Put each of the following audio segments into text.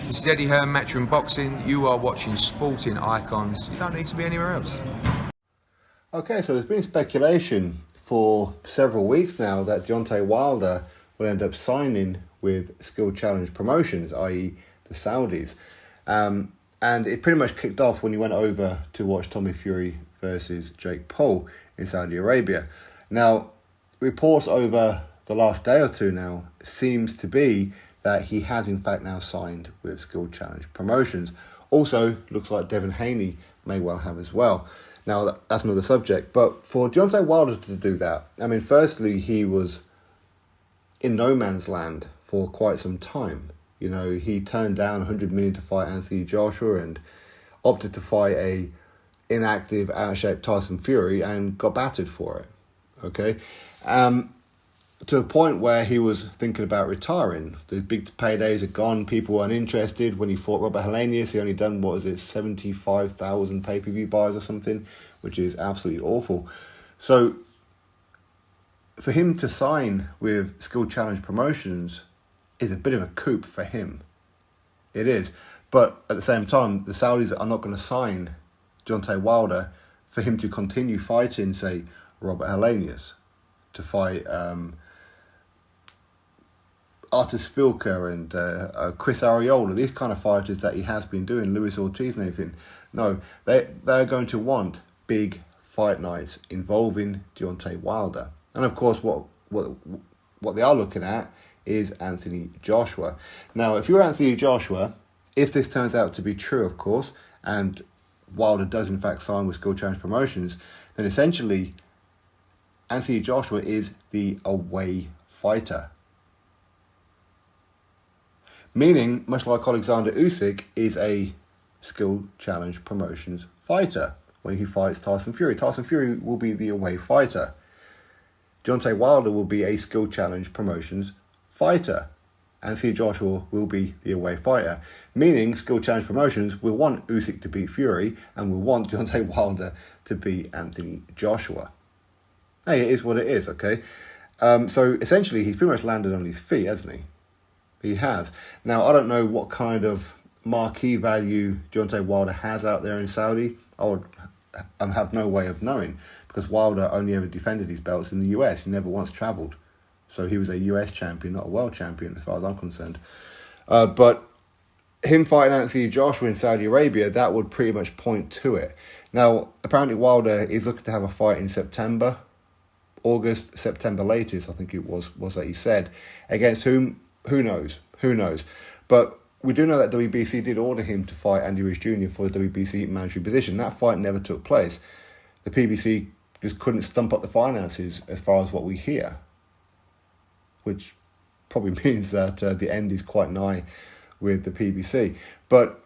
This is Eddie Hearn, Matchroom Boxing. You are watching Sporting Icons. You don't need to be anywhere else. Okay, so there's been speculation for several weeks now that Deontay Wilder will end up signing with Skill Challenge Promotions, i.e. the Saudis. And it pretty much kicked off when he went over to watch Tommy Fury versus Jake Paul in Saudi Arabia. Now, reports over the last day or two now seems to be that he has in fact now signed with Skill Challenge Promotions. Also, looks like Devin Haney may well have as well. Now, that's another subject. But for Deontay Wilder to do that, I mean, firstly, he was in no man's land for quite some time. You know, he turned down 100 million to fight Anthony Joshua and opted to fight a inactive, out-of-shape Tyson Fury and got battered for it. Okay? To a point where he was thinking about retiring. The big paydays are gone. People weren't interested. When he fought Robert Helenius, he only done, 75,000 pay-per-view buys or something, which is absolutely awful. So, for him to sign with Skill Challenge Promotions is a bit of a coup for him. It is. But at the same time, the Saudis are not going to sign Deontay Wilder for him to continue fighting, say, Robert Helenius, to fight Artur Spilker and Chris Arreola, these kind of fighters that he has been doing, Luis Ortiz and everything. No, they're going to want big fight nights involving Deontay Wilder. And of course, what they are looking at is Anthony Joshua. Now, if you're Anthony Joshua, if this turns out to be true, of course, and Wilder does in fact sign with Skill Challenge Promotions, then essentially Anthony Joshua is the away fighter. Meaning, much like Oleksandr Usyk is a Skill Challenge Promotions fighter when he fights Tyson Fury. Tyson Fury will be the away fighter. Deontay Wilder will be a Skill Challenge Promotions fighter. Anthony Joshua will be the away fighter. Meaning, Skill Challenge Promotions will want Usyk to beat Fury and will want Deontay Wilder to beat Anthony Joshua. Hey, it is what it is, okay? So, essentially, he's pretty much landed on his feet, hasn't he? He has. Now, I don't know what kind of marquee value Deontay Wilder has out there in Saudi. I have no way of knowing because Wilder only ever defended his belts in the US. He never once travelled. So he was a US champion, not a world champion as far as I'm concerned. But him fighting Anthony Joshua in Saudi Arabia, that would pretty much point to it. Now, apparently Wilder is looking to have a fight in September, August, September latest, I think it was that he said. Against whom? Who knows? But we do know that WBC did order him to fight Andy Ruiz Jr. for the WBC mandatory position. That fight never took place. The PBC just couldn't stump up the finances as far as what we hear, which probably means that the end is quite nigh with the PBC. But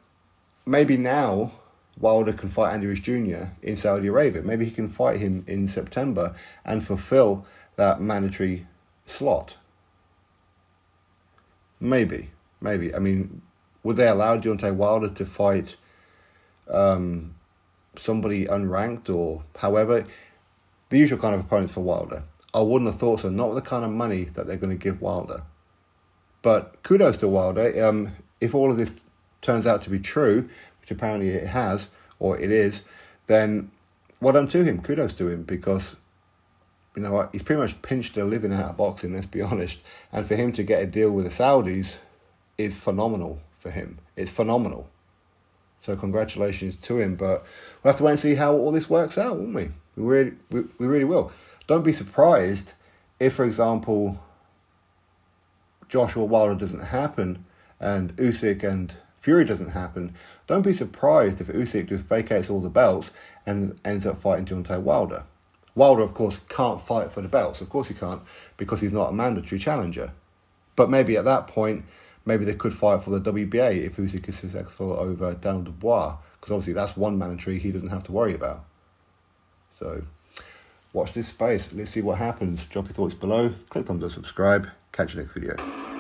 maybe now Wilder can fight Andy Ruiz Jr. in Saudi Arabia. Maybe he can fight him in September and fulfill that mandatory slot. Maybe. I mean, would they allow Deontay Wilder to fight somebody unranked or however? The usual kind of opponents for Wilder. I wouldn't have thought so, not with the kind of money that they're going to give Wilder. But kudos to Wilder. If all of this turns out to be true, which apparently it has, or it is, then well done to him. Kudos to him because, you know what, he's pretty much pinched a living out of boxing, let's be honest. And for him to get a deal with the Saudis is phenomenal for him. It's phenomenal. So congratulations to him. But we'll have to wait and see how all this works out, won't we? We really will. Don't be surprised if, for example, Joshua Wilder doesn't happen and Usyk and Fury doesn't happen. Don't be surprised if Usyk just vacates all the belts and ends up fighting Deontay Wilder. Wilder, of course, can't fight for the belts. Of course he can't, because he's not a mandatory challenger. But maybe at that point, maybe they could fight for the WBA if Usyk is successful over Daniel Dubois, because obviously that's one mandatory he doesn't have to worry about. So, watch this space. Let's see what happens. Drop your thoughts below. Click thumbs up, subscribe. Catch you next video.